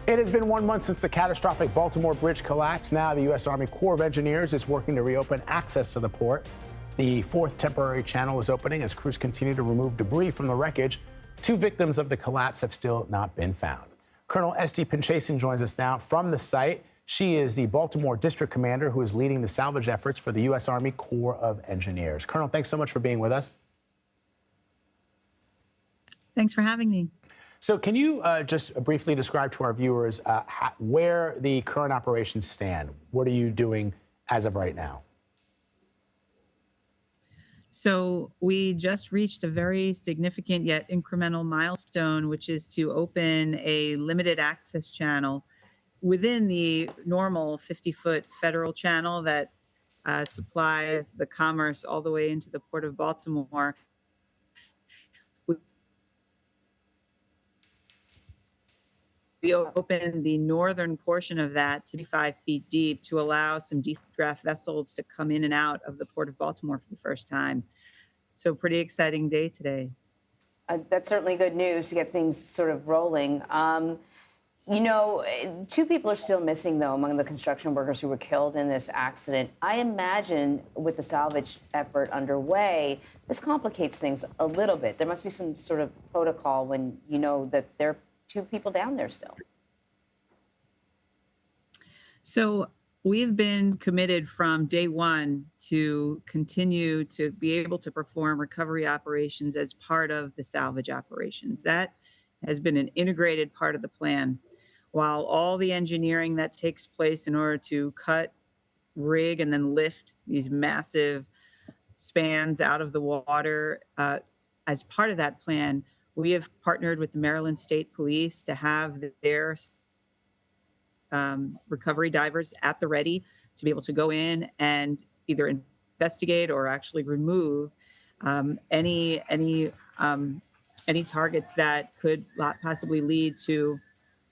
It has been 1 month since the catastrophic Baltimore bridge collapse. Now, the U.S. Army Corps of Engineers is working to reopen access to the port. The fourth temporary channel is opening as crews continue to remove debris from the wreckage. 2 victims of the collapse have still not been found. Colonel Estee Pinchasin joins us now from the site. She is the Baltimore District Commander who is leading the salvage efforts for the U.S. Army Corps of Engineers. Colonel, thanks so much for being with us. Thanks for having me. So can you just briefly describe to our viewers where the current operations stand? What are you doing as of right now? So we just reached a very significant yet incremental milestone, which is to open a limited access channel within the normal 50-foot federal channel that supplies the commerce all the way into the Port of Baltimore. We opened the northern portion of that to be 5 feet deep to allow some deep draft vessels to come in and out of the Port of Baltimore for the first time. So pretty exciting day today. That's certainly good news to get things sort of rolling. You know, 2 people are still missing, though, among the construction workers who were killed in this accident. I imagine with the salvage effort underway, this complicates things a little bit. There must be some sort of protocol when you know that there are 2 people down there still. So we've been committed from day one to continue to be able to perform recovery operations as part of the salvage operations. That has been an integrated part of the plan. While all the engineering that takes place in order to cut, rig, and then lift these massive spans out of the water, as part of that plan, we have partnered with the Maryland State Police to have their recovery divers at the ready to be able to go in and either investigate or actually remove any targets that could possibly lead to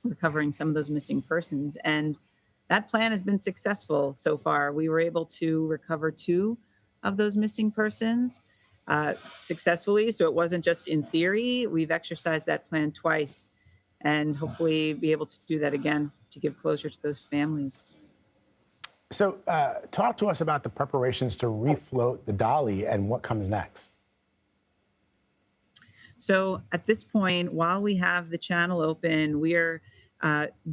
recovering some of those missing persons. And that plan has been successful so far. We were able to recover 2 of those missing persons successfully. So it wasn't just in theory. We've exercised that plan twice and hopefully be able to do that again to give closure to those families. So talk to us about the preparations to refloat the dolly and what comes next. So at this point, while we have the channel open, we are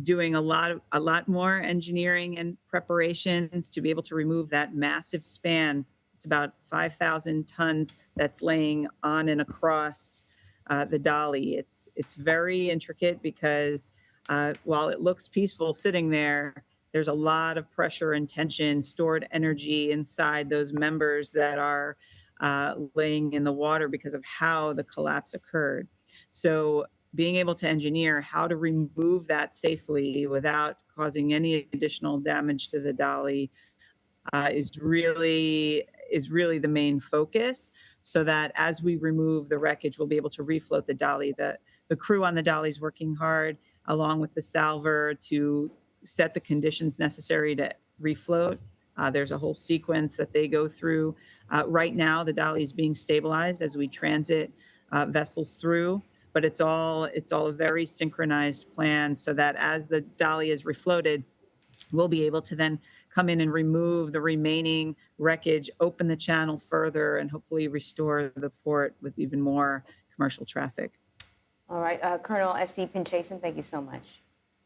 doing a lot more engineering and preparations to be able to remove that massive span. It's about 5,000 tons that's laying on and across the dolly. It's very intricate because while it looks peaceful sitting there, there's a lot of pressure and tension, stored energy inside those members that are laying in the water because of how the collapse occurred. So being able to engineer how to remove that safely without causing any additional damage to the dolly is really the main focus, so that as we remove the wreckage, we'll be able to refloat the dolly. The crew on the dolly is working hard along with the salver to set the conditions necessary to refloat. There's a whole sequence that they go through. Right now, the dolly is being stabilized as we transit vessels through, but it's all a very synchronized plan so that as the dolly is refloated, we'll be able to then come in and remove the remaining wreckage, open the channel further, and hopefully restore the port with even more commercial traffic. All right, Colonel Estee Pinchasin, thank you so much.